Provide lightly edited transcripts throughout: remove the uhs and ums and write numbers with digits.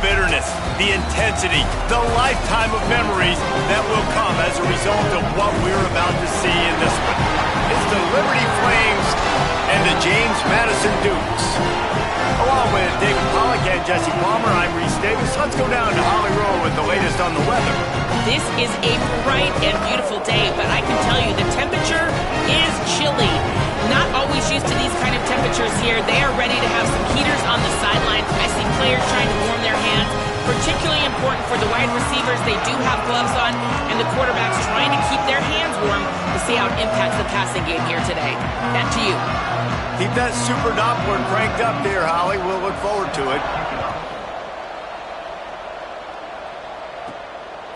bitterness, the intensity, the lifetime of memories that will come as a result of what we're about to see in this one. It's the Liberty Flames and the James Madison Dukes. Along with David Pollack and Jesse Palmer, I'm Reese Davis. Let's go down to Holly Rowe with the latest on the weather. This is a bright and beautiful day, but I can tell you the temperature is chilly. Not always used to these kind of temperatures here. They are ready to have some heaters on the sidelines. I see players trying to warm their hands. Particularly important for the wide receivers. They do have gloves on, and the quarterbacks trying to keep their hands warm to see how it impacts the passing game here today. Back to you. Keep that super Doppler cranked up there, Holly. We'll look forward to it.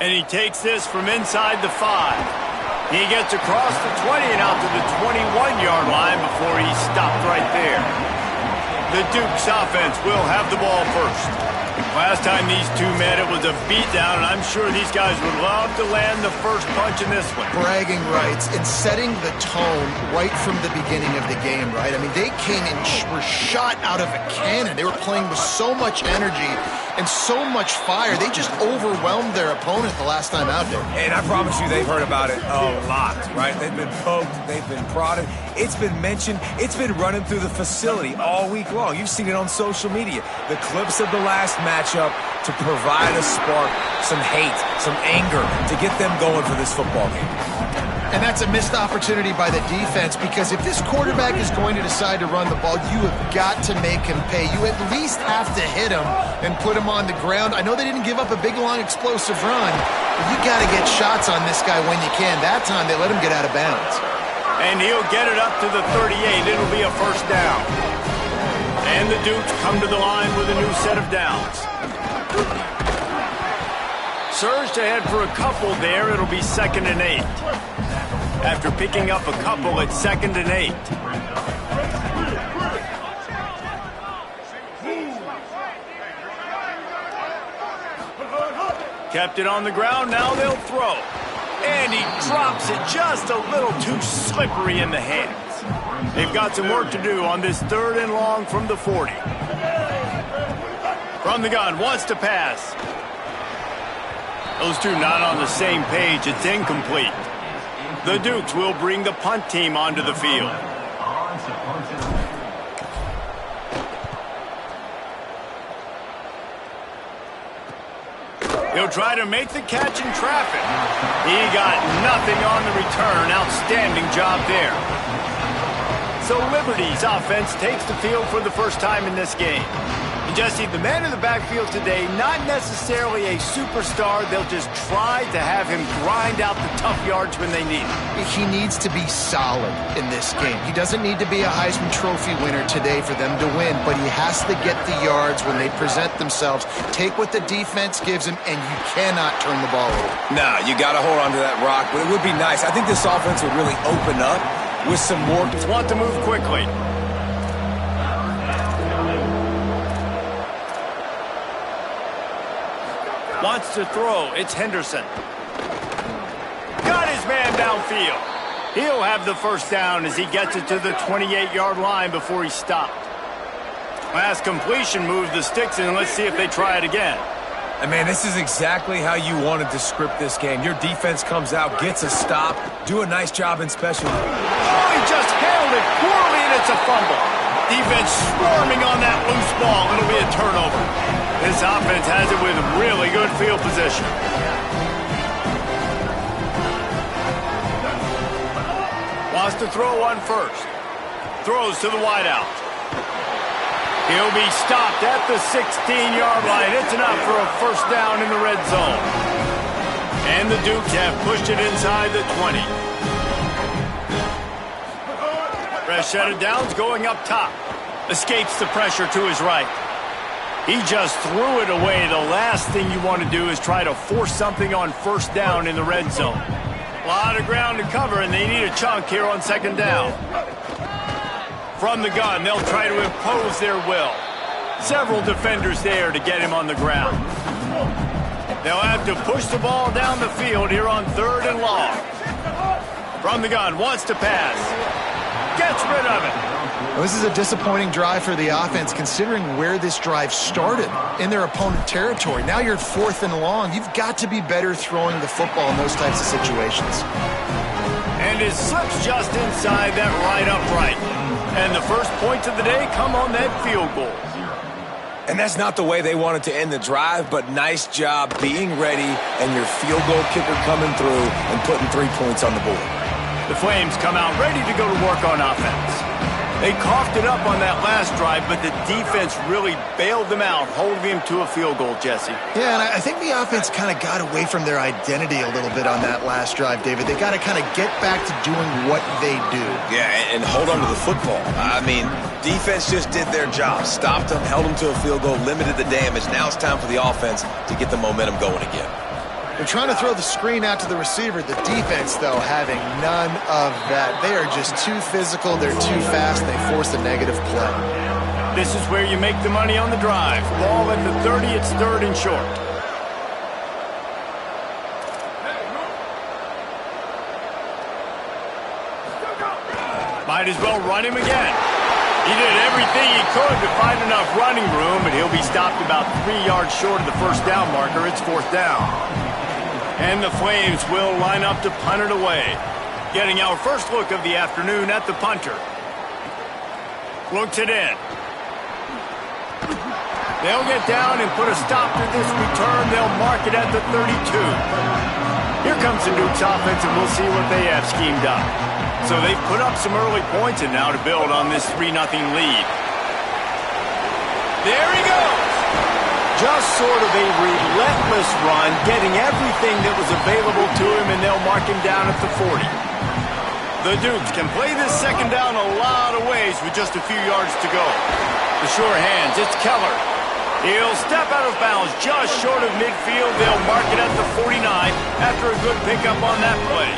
And he takes this from inside the 5. He gets across the 20 and out to the 21-yard line before he's stopped right there. The Dukes offense will have the ball first. Last time these two met, it was a beatdown, and I'm sure these guys would love to land the first punch in this one. Bragging rights and setting the tone right from the beginning of the game, right? I mean, they came and were shot out of a cannon. They were playing with so much energy and so much fire. They just overwhelmed their opponent the last time out there. And I promise you, they've heard about it a lot, right? They've been poked, they've been prodded. It's been mentioned. It's been running through the facility all week long. You've seen it on social media. The clips of the last matchup to provide a spark, some hate, some anger to get them going for this football game. And that's a missed opportunity by the defense, because if this quarterback is going to decide to run the ball, you have got to make him pay. You at least have to hit him and put him on the ground. I know they didn't give up a big, long, explosive run, but you got to get shots on this guy when you can. That time, they let him get out of bounds. And he'll get it up to the 38. It'll be a first down. And the Dukes come to the line with a new set of downs. Surged ahead for a couple there. It'll be 2nd and 8. After picking up a couple, it's 2nd and 8. Kept it on the ground, now they'll throw. And he drops it just a little too slippery in the hands. They've got some work to do on this 3rd and long from the 40. From the gun, wants to pass. Those two not on the same page. It's incomplete. The Dukes will bring the punt team onto the field. He'll try to make the catch in traffic. He got nothing on the return. Outstanding job there. So Liberty's offense takes the field for the first time in this game. Jesse, the man in the backfield today, not necessarily a superstar. They'll just try to have him grind out the tough yards when they need it. He needs to be solid in this game. He doesn't need to be a Heisman Trophy winner today for them to win, but he has to get the yards when they present themselves. Take what the defense gives him, and you cannot turn the ball over. Nah, you got to hold on to that rock, but it would be nice. I think this offense would really open up with some more. Want to move quickly. Wants to throw. It's Henderson. Got his man downfield. He'll have the first down as he gets it to the 28-yard line before he stopped. Last completion moved the sticks in. Let's see if they try it again. And man, this is exactly how you wanted to script this game. Your defense comes out, gets a stop, do a nice job in special. Oh, he just handled it poorly, and it's a fumble. Defense swarming on that loose ball. It'll be a turnover. This offense has it with really good field position. Wants to throw one first. Throws to the wideout. He'll be stopped at the 16-yard line. It's enough for a first down in the red zone. And the Dukes have pushed it inside the 20. Fresh set of downs going up top. Escapes the pressure to his right. He just threw it away. The last thing you want to do is try to force something on first down in the red zone. A lot of ground to cover, and they need a chunk here on 2nd down. From the gun, they'll try to impose their will. Several defenders there to get him on the ground. They'll have to push the ball down the field here on 3rd and long. From the gun, wants to pass. Gets rid of it. Well, this is a disappointing drive for the offense considering where this drive started, in their opponent territory. Now you're at 4th and long. You've got to be better throwing the football in those types of situations. And it slips just inside that right upright. And the first points of the day come on that field goal. And that's not the way they wanted to end the drive, but nice job being ready and your field goal kicker coming through and putting 3 points on the board. The Flames come out ready to go to work on offense. They coughed it up on that last drive, but the defense really bailed them out, holding them to a field goal, Jesse. Yeah, and I think the offense kind of got away from their identity a little bit on that last drive, David. They got to kind of get back to doing what they do. Yeah, and hold on to the football. I mean, defense just did their job. Stopped them, held them to a field goal, limited the damage. Now it's time for the offense to get the momentum going again. They're trying to throw the screen out to the receiver. The defense, though, having none of that. They are just too physical. They're too fast. And they force a negative play. This is where you make the money on the drive. Ball at the 30. It's 3rd and short. Might as well run him again. He did everything he could to find enough running room, but he'll be stopped about 3 yards short of the first down marker. It's 4th down. And the Flames will line up to punt it away. Getting our first look of the afternoon at the punter. Looks it in. They'll get down and put a stop to this return. They'll mark it at the 32. Here comes the Dukes offense, and we'll see what they have schemed up. So they've put up some early points and now to build on this 3-0 lead. There he goes. Just sort of a relentless run, getting everything that was available to him, and they'll mark him down at the 40. The Dukes can play this second down a lot of ways with just a few yards to go. The sure hands, it's Keller. He'll step out of bounds just short of midfield. They'll mark it at the 49 after a good pickup on that play.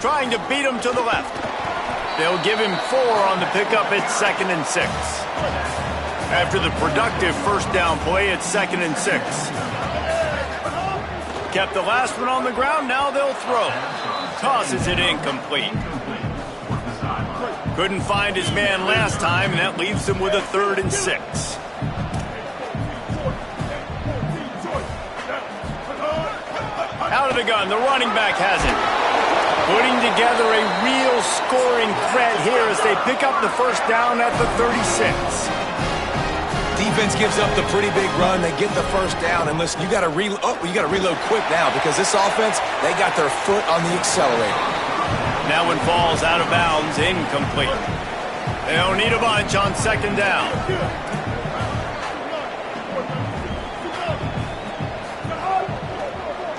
Trying to beat him to the left. They'll give him 4 on the pickup. It's 2nd and 6. After the productive first down play, it's 2nd and 6. Kept the last one on the ground, now they'll throw. Tosses it incomplete. Couldn't find his man last time, and that leaves him with a 3rd and 6. Out of the gun, the running back has it. Putting together a real scoring threat here as they pick up the first down at the 36. Defense gives up the pretty big run. They get the first down. And listen, you got to reload quick now because this offense, they got their foot on the accelerator. Now one falls out of bounds, incomplete. They'll need a bunch on 2nd down.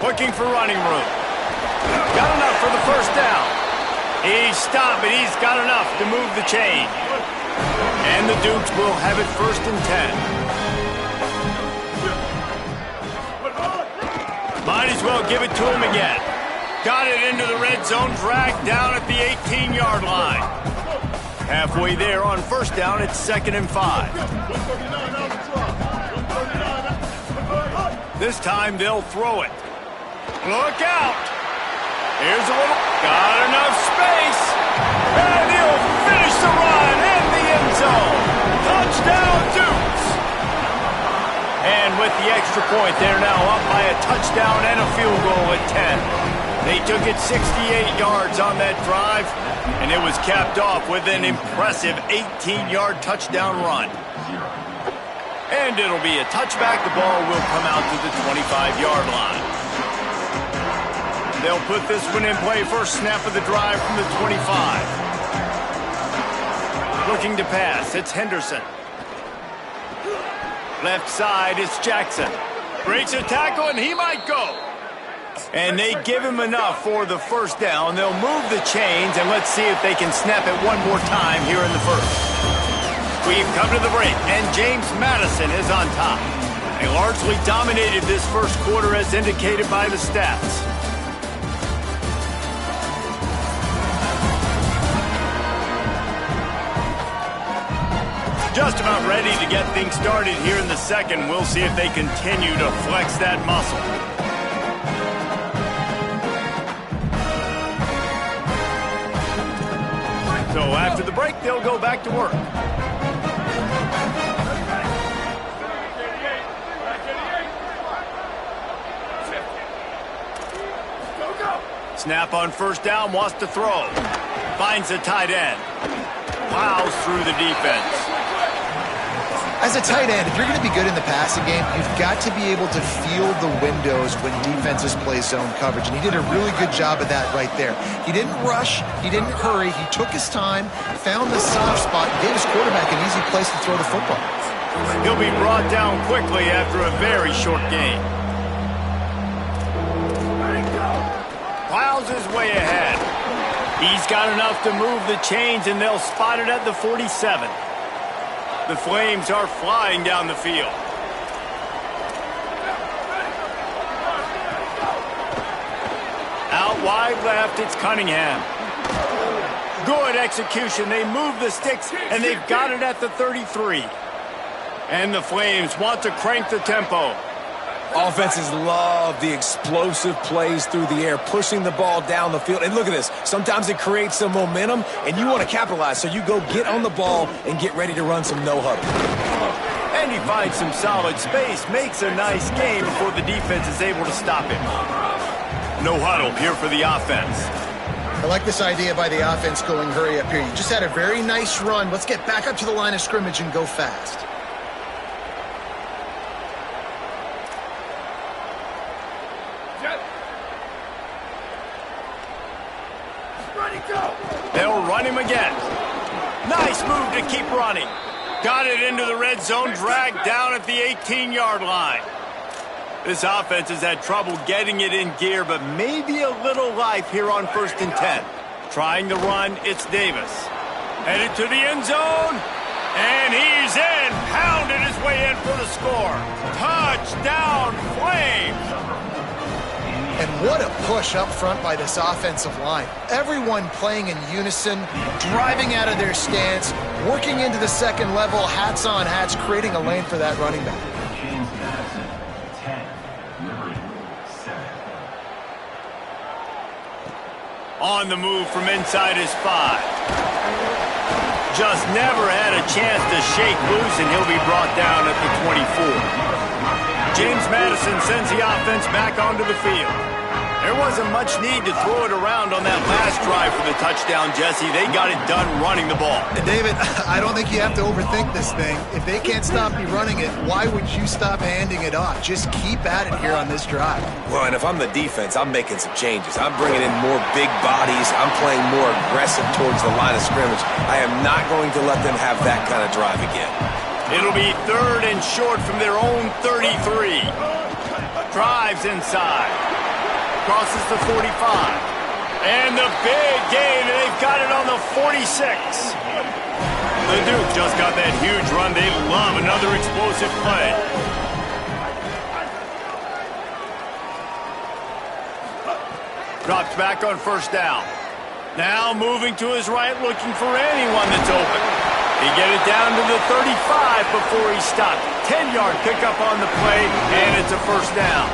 Looking for running room. Got enough for the first down. He's stopped, but he's got enough to move the chain. And the Dukes will have it 1st and 10. Might as well give it to him again. Got it into the red zone, dragged down at the 18-yard line. Halfway there on first down, it's 2nd and 5. This time they'll throw it. Look out! Here's a little, got enough space, and he'll finish the run in the end zone. Touchdown, Dukes! And with the extra point, they're now up by a touchdown and a field goal at 10. They took it 68 yards on that drive, and it was capped off with an impressive 18-yard touchdown run. And it'll be a touchback. The ball will come out to the 25-yard line. They'll put this one in play. First snap of the drive from the 25. Looking to pass, it's Henderson. Left side, it's Jackson. Breaks a tackle, and he might go. And they give him enough for the first down. They'll move the chains, and let's see if they can snap it one more time here in the first. We've come to the break, and James Madison is on top. They largely dominated this first quarter as indicated by the stats. Just about ready to get things started here in the second. We'll see if they continue to flex that muscle. So after the break, they'll go back to work. Snap on first down, wants to throw. Finds the tight end. Plows through the defense. As a tight end, if you're going to be good in the passing game, you've got to be able to feel the windows when defenses play zone coverage, and he did a really good job of that right there. He didn't rush, he didn't hurry, he took his time, found the soft spot, and gave his quarterback an easy place to throw the football. He'll be brought down quickly after a very short game. Plows his way ahead. He's got enough to move the chains, and they'll spot it at the 47. The Flames are flying down the field. Out wide left, it's Cunningham. Good execution. They move the sticks, and they've got it at the 33. And the Flames want to crank the tempo. Offenses love the explosive plays through the air, pushing the ball down the field. And look at this. Sometimes it creates some momentum, and you want to capitalize. So you go get on the ball and get ready to run some no-huddle. And he finds some solid space, makes a nice game before the defense is able to stop him. No huddle here for the offense. I like this idea by the offense going hurry up here. You just had a very nice run. Let's get back up to the line of scrimmage and go fast. They'll run him again. Nice move to keep running. Got it into the red zone, dragged down at the 18-yard line. This offense has had trouble getting it in gear, but maybe a little life here on 1st and 10. Trying to run, it's Davis. Headed to the end zone, and he's in. Pounded his way in for the score. Touchdown, Flames! And what a push up front by this offensive line. Everyone playing in unison, driving out of their stance, working into the second level, hats on hats, creating a lane for that running back. On the move from inside his 5. Just never had a chance to shake loose, and he'll be brought down at the 24. James Madison sends the offense back onto the field. There wasn't much need to throw it around on that last drive for the touchdown, Jesse. They got it done running the ball. David, I don't think you have to overthink this thing. If they can't stop me running it, why would you stop handing it off? Just keep at it here on this drive. Well, and if I'm the defense, I'm making some changes. I'm bringing in more big bodies. I'm playing more aggressive towards the line of scrimmage. I am not going to let them have that kind of drive again. It'll be 3rd and short from their own 33. Drives inside. Crosses the 45. And the big gain, and they've got it on the 46. The Duke just got that huge run. They love another explosive play. Drops back on 1st down. Now moving to his right, looking for anyone that's open. He get it down to the 35 before he stopped. 10-yard pickup on the play, and it's a 1st down.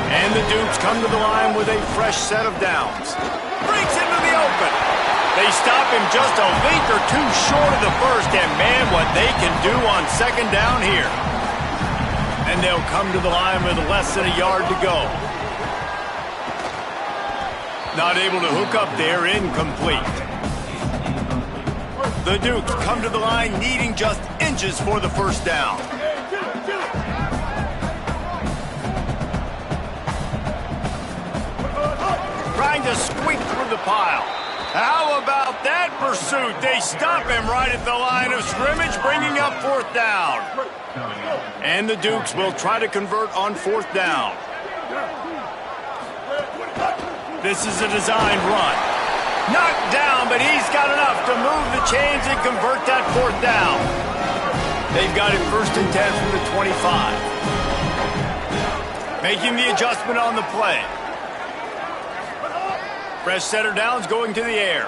And the Dukes come to the line with a fresh set of downs. Breaks into the open. They stop him just a link or two short of the 1st, and man, what they can do on 2nd down here. And they'll come to the line with less than a yard to go. Not able to hook up there, incomplete. The Dukes come to the line needing just inches for the 1st down. Trying to squeak through the pile. How about that pursuit? They stop him right at the line of scrimmage, bringing up 4th down. And the Dukes will try to convert on 4th down. This is a designed run. Knocked down, but he's got enough to move the chains and convert that 4th down. They've got it 1st and 10 from the 25. Making the adjustment on the play. Fresh setter downs going to the air.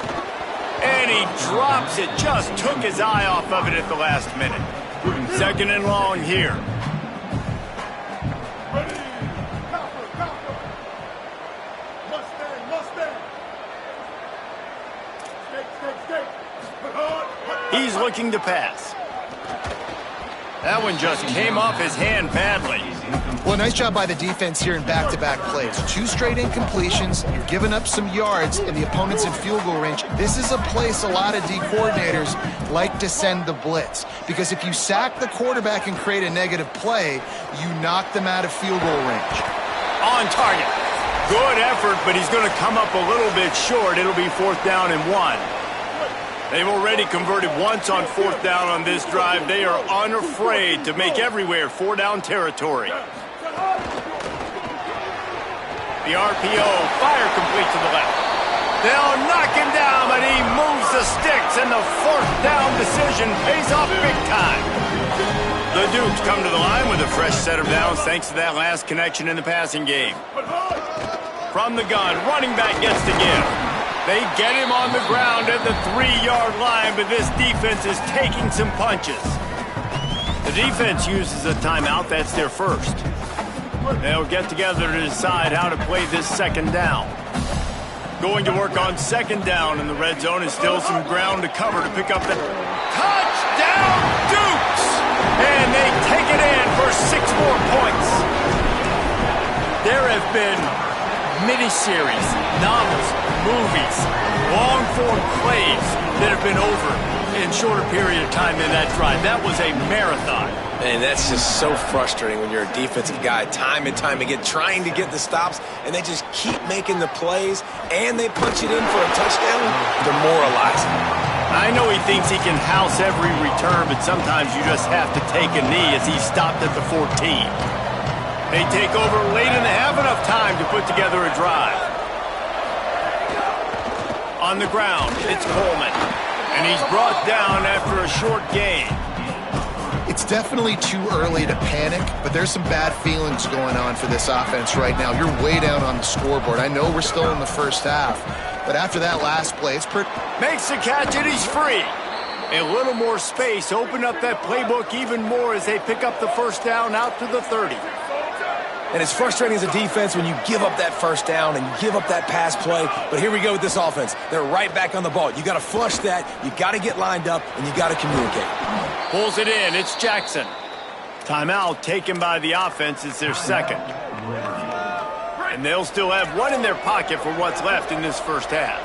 And he drops it. Just took his eye off of it at the last minute. 2nd and long here. He's looking to pass. That one just came off his hand badly. Well, nice job by the defense here in back-to-back plays. 2 straight incompletions, you're giving up some yards, and the opponent's in field goal range. This is a place a lot of D coordinators like to send the blitz, because if you sack the quarterback and create a negative play, you knock them out of field goal range. On target. Good effort, but he's going to come up a little bit short. It'll be 4th down and 1. They've already converted once on 4th down on this drive. They are unafraid to make everywhere 4-down territory. The RPO, fire complete to the left. They'll knock him down, but he moves the sticks, and the 4th down decision pays off big time. The Dukes come to the line with a fresh set of downs thanks to that last connection in the passing game. From the gun, running back gets to give. They get him on the ground at the 3-yard line, but this defense is taking some punches. The defense uses a timeout. That's their first. They'll get together to decide how to play this 2nd down. Going to work on 2nd down in the red zone is still some ground to cover to pick up the touchdown Dukes! And they take it in for 6 more points. There have been miniseries, novels, movies, long-form plays that have been over in shorter period of time than that drive. That was a marathon. And that's just so frustrating when you're a defensive guy time and time again trying to get the stops, and they just keep making the plays, and they punch it in for a touchdown. Demoralizing. I know he thinks he can house every return, but sometimes you just have to take a knee as he stopped at the 14. They take over late in the half, enough time to put together a drive. On the ground, it's Coleman. And he's brought down after a short gain. It's definitely too early to panic, but there's some bad feelings going on for this offense right now. You're way down on the scoreboard. I know we're still in the first half, but after that last play, it's pretty... Makes the catch and he's free. A little more space, open up that playbook even more as they pick up the 1st down out to the 30. And it's frustrating as a defense when you give up that 1st down and you give up that pass play. But here we go with this offense. They're right back on the ball. You got to flush that. You got to get lined up, and you got to communicate. Pulls it in. It's Jackson. Timeout taken by the offense. It's their 2nd. And they'll still have 1 in their pocket for what's left in this 1st half.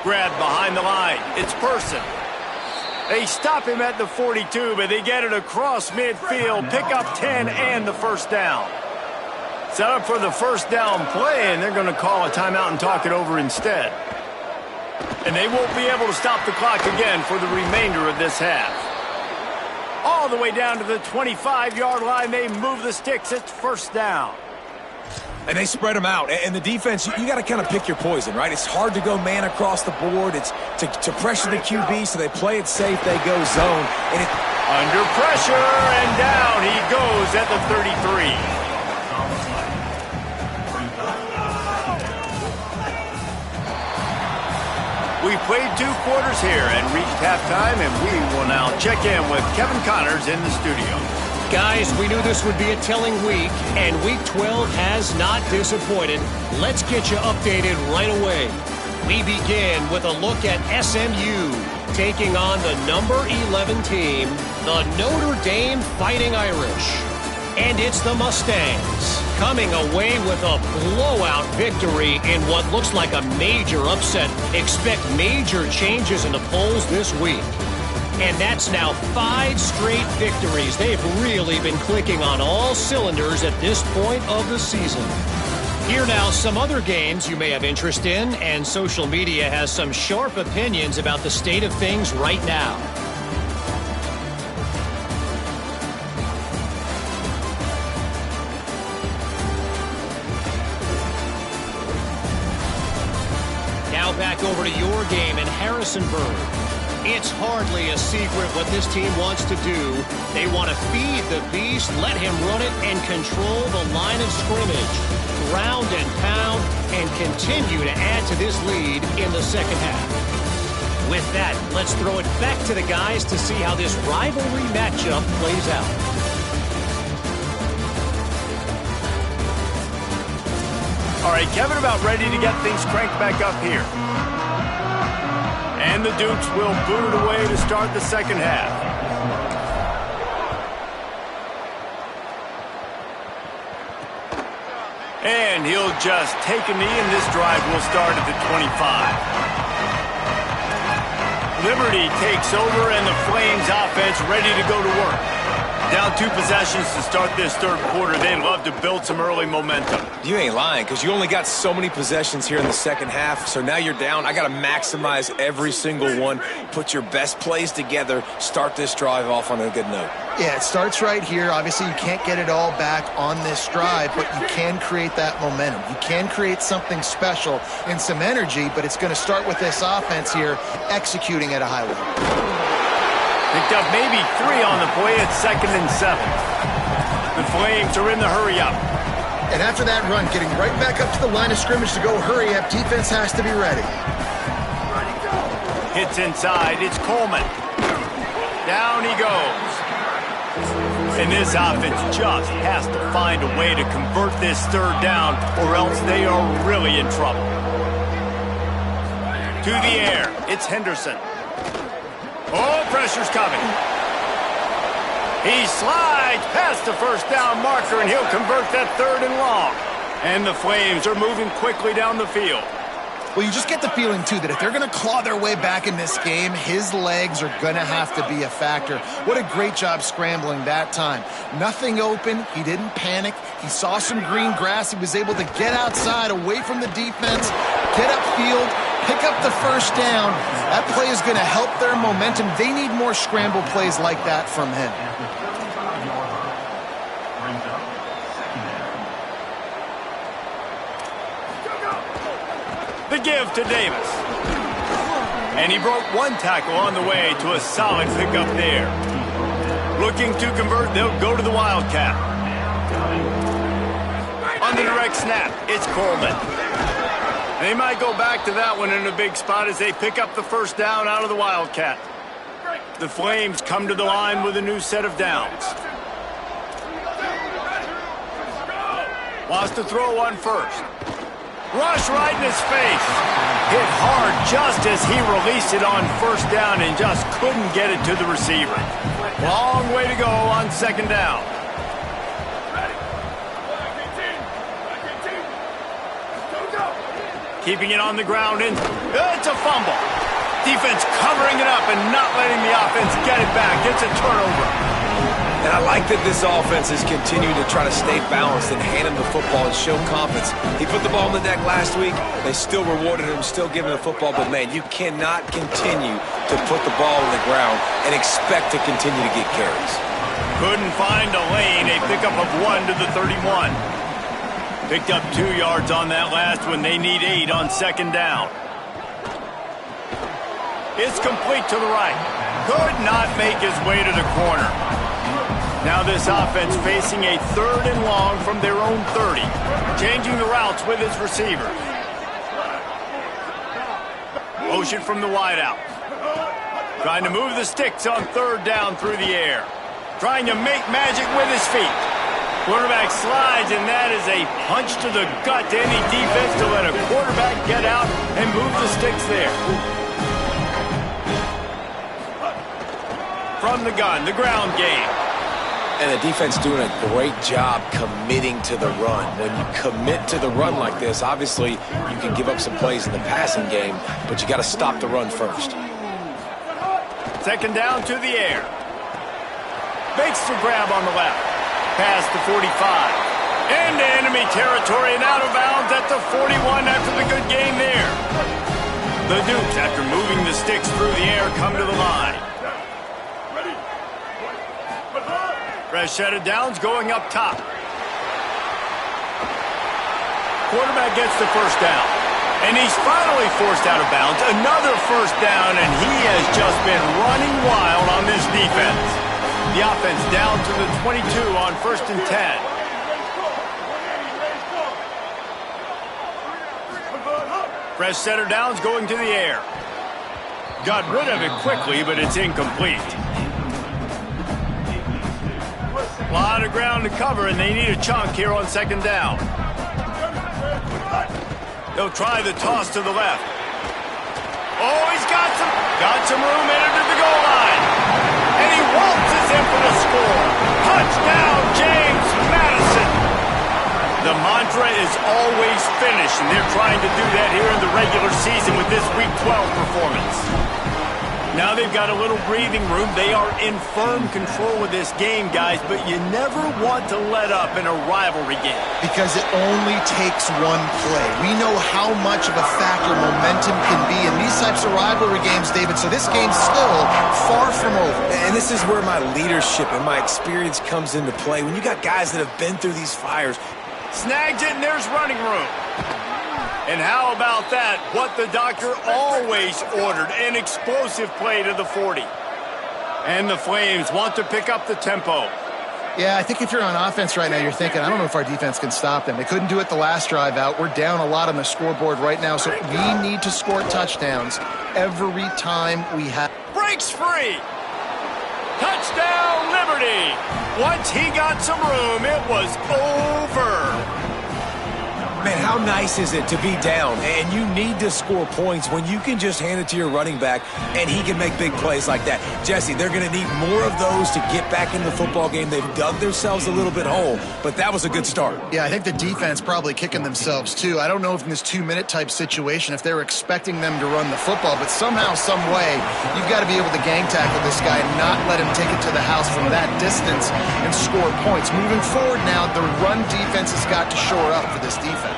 Grab behind the line. It's Person. They stop him at the 42, but they get it across midfield, pick up 10 and the 1st down. Set up for the 1st down play, and they're going to call a timeout and talk it over instead. And they won't be able to stop the clock again for the remainder of this half. All the way down to the 25-yard line, they move the sticks. It's 1st down. And they spread them out. And the defense, you got to kind of pick your poison, right? It's hard to go man across the board. It's to pressure the QB, so they play it safe. They go zone. And under pressure, and down he goes at the 33. We played 2 quarters here and reached halftime, and we will now check in with Kevin Connors in the studio. Guys, we knew this would be a telling week, and Week 12 has not disappointed. Let's get you updated right away. We begin with a look at SMU taking on the number 11 team, the Notre Dame Fighting Irish. And it's the Mustangs coming away with a blowout victory in what looks like a major upset. Expect major changes in the polls this week. And that's now 5 straight victories. They've really been clicking on all cylinders at this point of the season. Here now, some other games you may have interest in, and social media has some sharp opinions about the state of things right now. Now back over to your game in Harrisonburg. It's hardly a secret what this team wants to do. They want to feed the beast, let him run it, and control the line of scrimmage. Ground and pound, and continue to add to this lead in the 2nd half. With that, let's throw it back to the guys to see how this rivalry matchup plays out. All right, Kevin, about ready to get things cranked back up here. And the Dukes will boot it away to start the second half. And he'll just take a knee, and this drive will start at the 25. Liberty takes over, and the Flames offense ready to go to work. Down 2 possessions to start this third quarter. They'd love to build some early momentum. You ain't lying, because you only got so many possessions here in the second half, so now you're down. I got to maximize every single one, put your best plays together, start this drive off on a good note. Yeah, it starts right here. Obviously, you can't get it all back on this drive, but you can create that momentum. You can create something special and some energy, but it's going to start with this offense here executing at a high level. Picked up maybe 3 on the play at 2nd and 7. The Flames are in the hurry-up. And after that run, getting right back up to the line of scrimmage to go hurry-up, defense has to be ready. Hits inside. It's Coleman. Down he goes. And this offense just has to find a way to convert this third down, or else they are really in trouble. To the air. It's Henderson. Oh, pressure's coming. He slides past the first down marker, and he'll convert that 3rd and long. And the Flames are moving quickly down the field. Well, you just get the feeling, too, that if they're going to claw their way back in this game, his legs are going to have to be a factor. What a great job scrambling that time. Nothing open. He didn't panic. He saw some green grass. He was able to get outside, away from the defense, get upfield, pick up the first down. That play is going to help their momentum. They need more scramble plays like that from him. The give to Davis. And he broke 1 tackle on the way to a solid pickup there. Looking to convert, they'll go to the Wildcat. On the direct snap, it's Coleman. They might go back to that one in a big spot as they pick up the first down out of the Wildcat. The Flames come to the line with a new set of downs. Wants to throw one first. Rush right in his face. Hit hard just as he released it on first down and just couldn't get it to the receiver. Long way to go on 2nd down. Keeping it on the ground, and it's a fumble. Defense covering it up and not letting the offense get it back. It's a turnover. And I like that this offense has continued to try to stay balanced and hand him the football and show confidence. He put the ball on the deck last week. They still rewarded him, still giving the football. But, man, you cannot continue to put the ball on the ground and expect to continue to get carries. Couldn't find a lane. A pickup of 1 to the 31. Picked up 2 yards on that last one. They need 8 on 2nd down. It's complete to the right. Could not make his way to the corner. Now this offense facing a 3rd and long from their own 30. Changing the routes with his receiver. Motion from the wideout. Trying to move the sticks on 3rd down through the air. Trying to make magic with his feet. Quarterback slides, and that is a punch to the gut to any defense to let a quarterback get out and move the sticks there. From the gun, the ground game. And the defense doing a great job committing to the run. When you commit to the run like this, obviously you can give up some plays in the passing game, but you got to stop the run first. 2nd down to the air. Makes the grab on the left. Past the 45. Into enemy territory and out of bounds at the 41 after the good game there. The Dukes, after moving the sticks through the air, come to the line. Fresh set of downs going up top. Quarterback gets the first down. And he's finally forced out of bounds. Another first down, and he has just been running wild on this defense. The offense down to the 22 on 1st and 10. Fresh set of downs going to the air. Got rid of it quickly, but it's incomplete. A lot of ground to cover, and they need a chunk here on 2nd down. They'll try the toss to the left. Oh, he's got some room headed to the goal line. And he waltzes in for the score. Touchdown, James Madison. The mantra is always finish, and they're trying to do that here in the regular season with this Week 12 performance. Now they've got a little breathing room. They are in firm control of this game, guys, but you never want to let up in a rivalry game. Because it only takes one play. We know how much of a factor momentum can be in these types of rivalry games, David, so this game's still far from over. And this is where my leadership and my experience comes into play. When you got guys that have been through these fires. Snags it, and there's running room. And how about that? What the doctor always ordered, an explosive play to the 40. And the Flames want to pick up the tempo. Yeah, I think if you're on offense right now, you're thinking, I don't know if our defense can stop them. They couldn't do it the last drive out. We're down a lot on the scoreboard right now, so we need to score touchdowns every time we have. Breaks free. Touchdown, Liberty. Once he got some room, it was over. Man, how nice is it to be down and you need to score points when you can just hand it to your running back and he can make big plays like that? Jesse, they're going to need more of those to get back in the football game. They've dug themselves a little bit whole, but that was a good start. Yeah, I think the defense probably kicking themselves too. I don't know if in this 2-minute type situation if they're expecting them to run the football, but somehow, some way, you've got to be able to gang tackle this guy and not let him take it to the house from that distance and score points. Moving forward now, the run defense has got to shore up for this defense.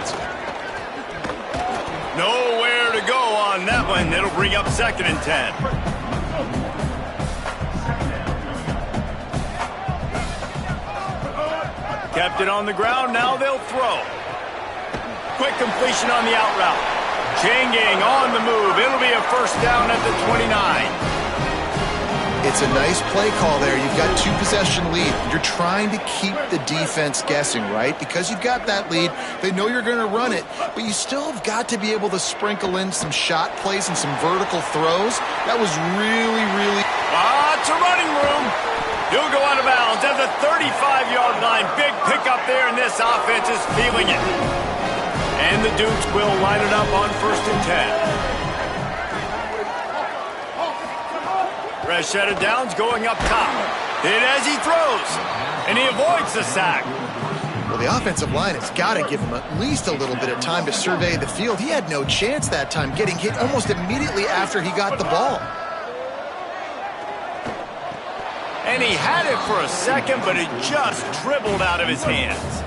Nowhere to go on that one. It'll bring up 2nd and 10. Kept it on the ground. Now they'll throw. Quick completion on the out route. Chain gang on the move. It'll be a first down at the 29. It's a nice play call there. You've got 2-possession lead. You're trying to keep the defense guessing, right? Because you've got that lead, they know you're going to run it, but you still have got to be able to sprinkle in some shot plays and some vertical throws. That was really, really... Lots of running room. He'll go out of bounds at the 35-yard line. Big pickup there, and this offense is feeling it. And the Dukes will line it up on 1st and 10. Rashad Downs going up top. Hit as he throws. And he avoids the sack. Well, the offensive line has got to give him at least a little bit of time to survey the field. He had no chance that time, getting hit almost immediately after he got the ball. And he had it for a second, but it just dribbled out of his hands.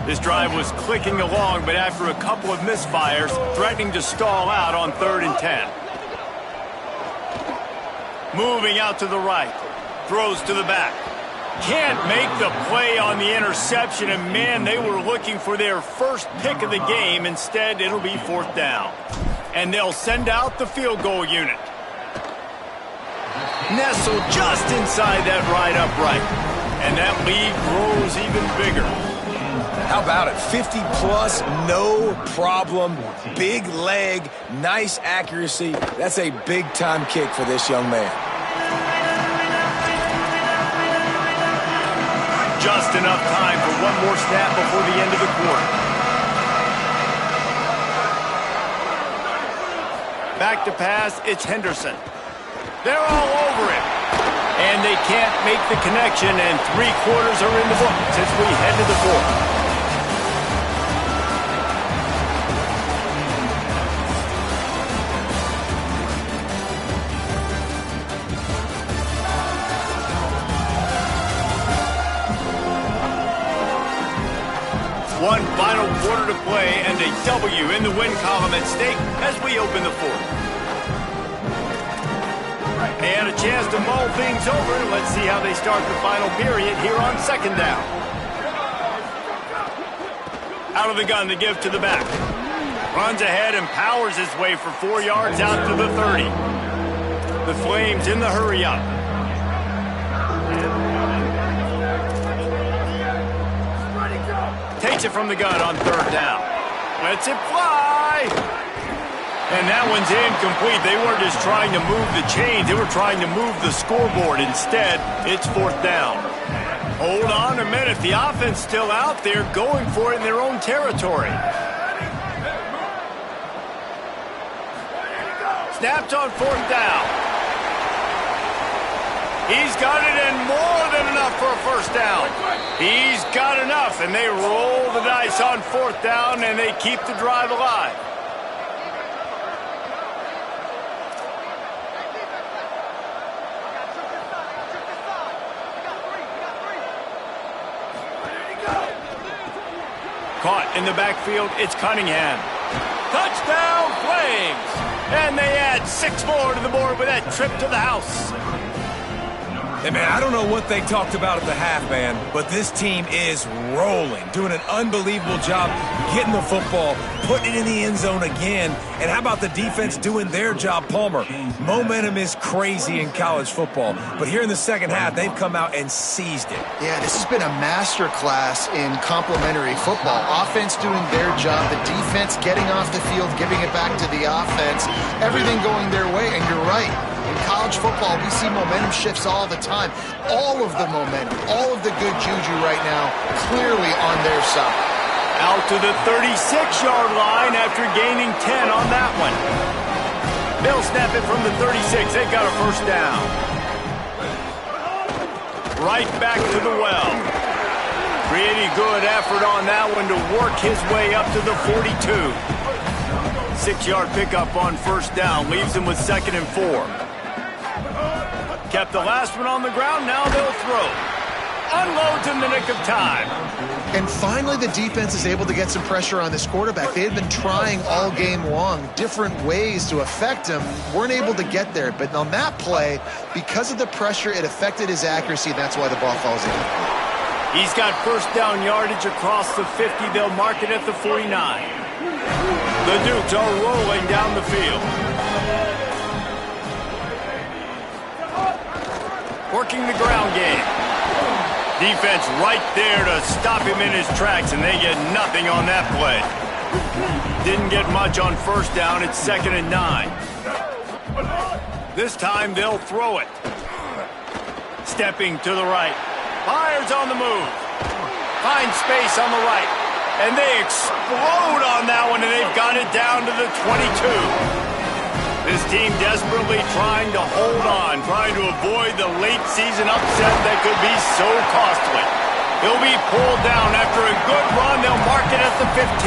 This drive was clicking along, but after a couple of misfires, threatening to stall out on 3rd and 10. Moving out to the right. Throws to the back. Can't make the play on the interception, and man, they were looking for their first pick of the game. Instead, it'll be 4th down. And they'll send out the field goal unit. Nestled just inside that right upright. And that lead grows even bigger. How about it? 50-plus, no problem. Big leg, nice accuracy. That's a big-time kick for this young man. Just enough time for one more snap before the end of the quarter. Back to pass, it's Henderson. They're all over him. And they can't make the connection, and 3 quarters are in the books as we head to the 4th. One final quarter to play and a W in the win column at stake as we open the 4th. And a chance to mull things over. Let's see how they start the final period here on 2nd down. Out of the gun to give to the back. Runs ahead and powers his way for 4 yards out to the 30. The Flames in the hurry up. Takes it from the gun on 3rd down. Lets it fly. And that one's incomplete. They weren't just trying to move the chains. They were trying to move the scoreboard. Instead, it's 4th down. Hold on a minute. The offense still out there going for it in their own territory. Snapped on 4th down. He's got it and more than enough for a 1st down. He's got enough, and they roll the dice on 4th down, and they keep the drive alive. Caught in the backfield, it's Cunningham. Touchdown, Flames! And they add 6 more to the board with that trip to the house. Hey, man, I don't know what they talked about at the half, man, but this team is rolling, doing an unbelievable job getting the football, putting it in the end zone again. And how about the defense doing their job, Palmer? Momentum is crazy in college football, but here in the second half, they've come out and seized it. Yeah, this has been a master class in complementary football. Offense doing their job, the defense getting off the field, giving it back to the offense, everything going their way, and you're right. In college football, we see momentum shifts all the time. All of the momentum, all of the good juju right now, clearly on their side. Out to the 36-yard line after gaining 10 on that one. They'll snap it from the 36. They've got a 1st down. Right back to the well. Pretty good effort on that one to work his way up to the 42. 6-yard pickup on 1st down. Leaves him with 2nd and 4. Kept the last one on the ground, now they'll throw. Unloads in the nick of time. And finally the defense is able to get some pressure on this quarterback. They had been trying all game long different ways to affect him, weren't able to get there. But on that play, because of the pressure, it affected his accuracy, and that's why the ball falls in. He's got 1st down yardage across the 50. They'll mark it at the 49. The Dukes are rolling down the field. Working the ground game. Defense right there to stop him in his tracks, and they get nothing on that play. Didn't get much on 1st down. It's 2nd and 9. This time they'll throw it. Stepping to the right. Fires on the move. Finds space on the right. And they explode on that one, and they've got it down to the 22. This team desperately trying to hold on, trying to avoid the late-season upset that could be so costly. He'll be pulled down after a good run. They'll mark it at the 15.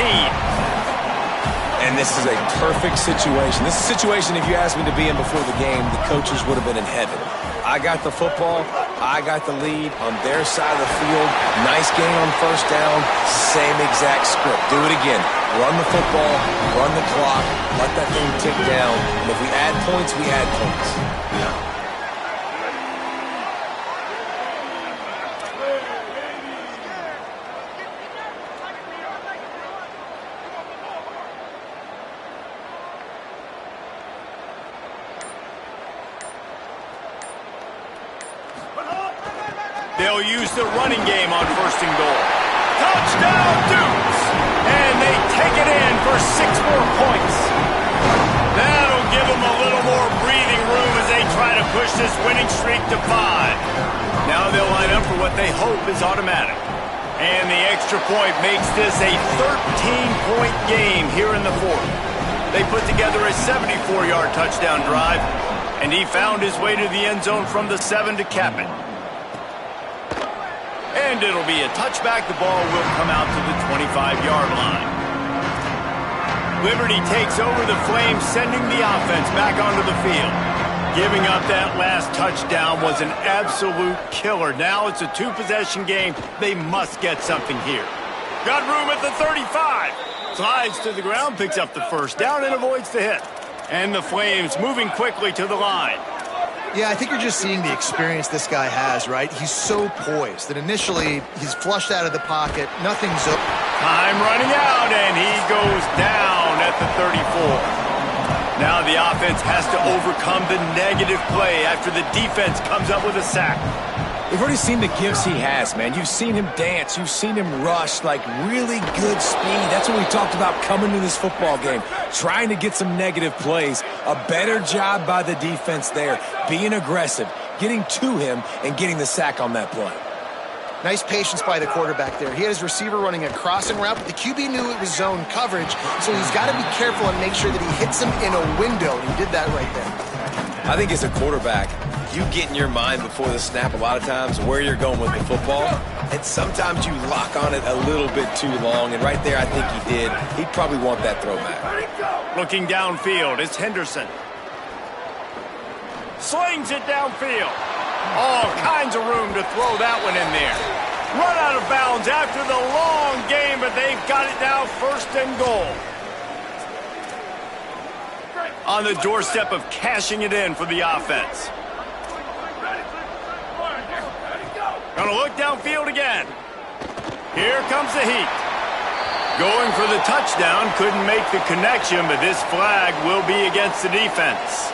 And this is a perfect situation. This is a situation, if you asked me to be in before the game, the coaches would have been in heaven. I got the football. I got the lead on their side of the field. Nice game on 1st down. Same exact script. Do it again. Run the football, run the clock, let that thing tick down. And if we add points, we add points. They'll use the running game on 1st and goal. Touchdown, Dukes! And they take it in for 6 more points. That'll give them a little more breathing room as they try to push this winning streak to 5. Now they'll line up for what they hope is automatic. And the extra point makes this a 13-point game here in the 4th. They put together a 74-yard touchdown drive, and he found his way to the end zone from the 7 to cap it. And it'll be a touchback. The ball will come out to the 25-yard line. Liberty takes over the Flames, sending the offense back onto the field. Giving up that last touchdown was an absolute killer. Now it's a 2-possession game. They must get something here. Got room at the 35. Slides to the ground, picks up the 1st down, and avoids the hit. And the Flames moving quickly to the line. Yeah, I think you're just seeing the experience this guy has, right? He's so poised that initially he's flushed out of the pocket. Nothing's up. Time running out, and he goes down at the 34. Now the offense has to overcome the negative play after the defense comes up with a sack. We've already seen the gifts he has, man. You've seen him dance. You've seen him rush, like really good speed. That's what we talked about coming to this football game, trying to get some negative plays. A better job by the defense there, being aggressive, getting to him, and getting the sack on that play. Nice patience by the quarterback there. He had his receiver running a crossing route, but the QB knew it was zone coverage, so he's got to be careful and make sure that he hits him in a window, and he did that right there. I think as a quarterback, you get in your mind before the snap a lot of times where you're going with the football, and sometimes you lock on it a little bit too long, and right there I think he did. He'd probably want that throwback. Looking downfield, it's Henderson. Slings it downfield. All kinds of room to throw that one in there. Run out of bounds after the long game, but they've got it now 1st and goal. On the doorstep of cashing it in for the offense. Gonna look downfield again. Here comes the heat. Going for the touchdown, couldn't make the connection, but this flag will be against the defense.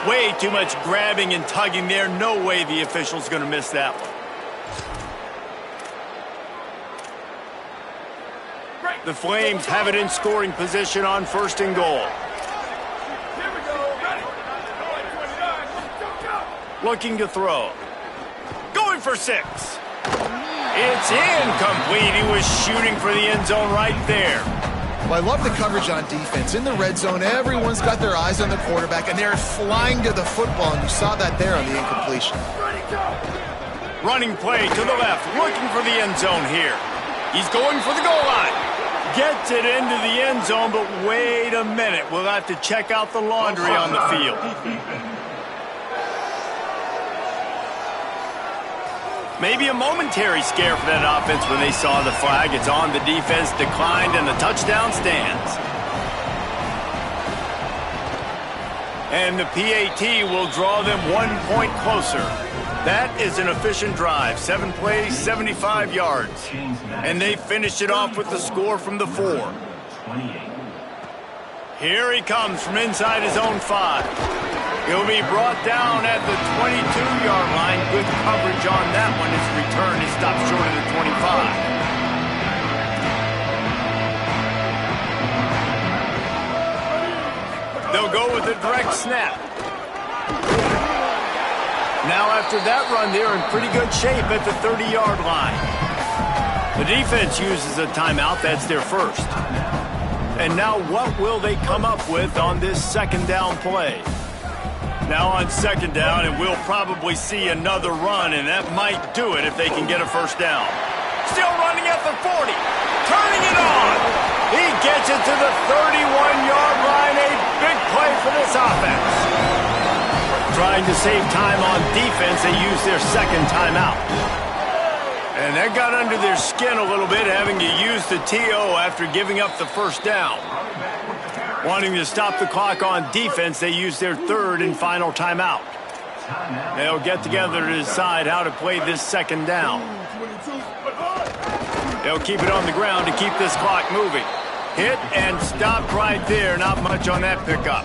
Way too much grabbing and tugging there. No way the official's going to miss that one. The Flames have it in scoring position on 1st and goal. Looking to throw. Going for 6. It's incomplete. He was shooting for the end zone right there. Well, I love the coverage on defense. In the red zone, everyone's got their eyes on the quarterback, and they're flying to the football, and you saw that there on the incompletion. Running play to the left, looking for the end zone here. He's going for the goal line. Gets it into the end zone, but wait a minute. We'll have to check out the laundry on the field. Maybe a momentary scare for that offense when they saw the flag. It's on, the defense declined, and the touchdown stands. And the PAT will draw them 1 point closer. That is an efficient drive. 7 plays, 75 yards. And they finished it off with the score from the 4. Here he comes from inside his own 5. He'll be brought down at the 22-yard line. Good coverage on that one. His return is stopped short of the 25. They'll go with a direct snap. Now after that run, they're in pretty good shape at the 30-yard line. The defense uses a timeout. That's their first. And now what will they come up with on this 2nd down play? Now on 2nd down, and we'll probably see another run, and that might do it if they can get a 1st down. Still running at the 40. Turning it on. He gets it to the 31-yard line. A big play for this offense. Trying to save time on defense, they use their 2nd timeout. And that got under their skin a little bit, having to use the TO after giving up the 1st down. Wanting to stop the clock on defense, they use their 3rd and final timeout. They'll get together to decide how to play this 2nd down. They'll keep it on the ground to keep this clock moving. Hit and stop right there. Not much on that pickup.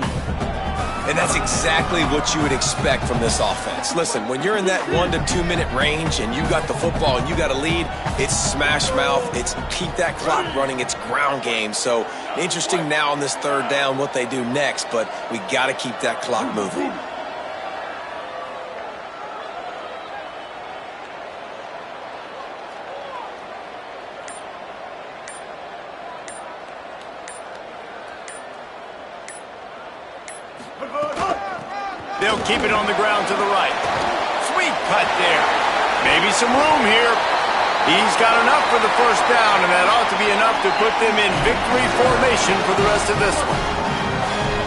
And that's exactly what you would expect from this offense. Listen, when you're in that 1 to 2 minute range and you got the football and you got a lead, it's smash mouth, it's keep that clock running, it's ground game. So interesting now on this 3rd down what they do next, but we got to keep that clock moving. They'll keep it on the ground to the right. Sweet cut there. Maybe some room here. He's got enough for the 1st down, and that ought to be enough to put them in victory formation for the rest of this one.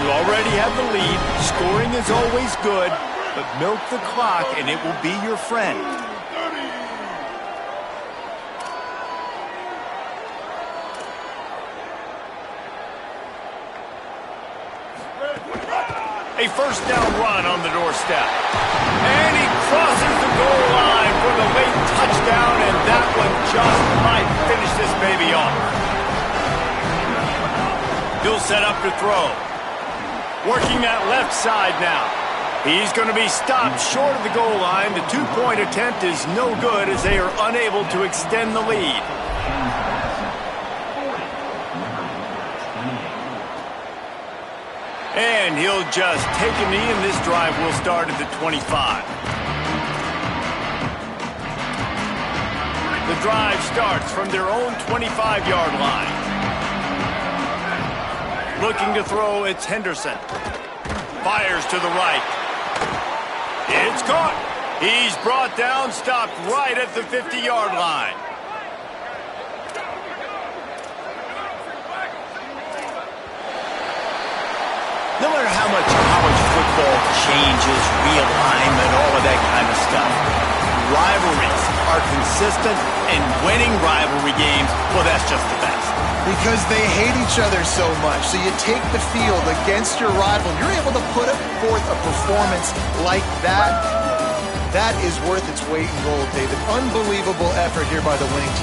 You already have the lead. Scoring is always good, but milk the clock, and it will be your friend. A 1st down run on the doorstep. And he crosses the goal line for the late touchdown, and that one just might finish this baby off. He'll set up to throw. Working that left side now. He's going to be stopped short of the goal line. The 2-point attempt is no good as they are unable to extend the lead. And he'll just take a knee, and this drive will start at the 25. The drive starts from their own 25-yard line. Looking to throw, it's Henderson. Fires to the right. It's caught. He's brought down, stopped right at the 50-yard line. No matter how much college football changes, realignment, all of that kind of stuff, rivalries are consistent, and winning rivalry games, well, that's just the best. Because they hate each other so much. So you take the field against your rival. You're able to put forth a performance like that. That is worth its weight in gold, David. Unbelievable effort here by the winning team.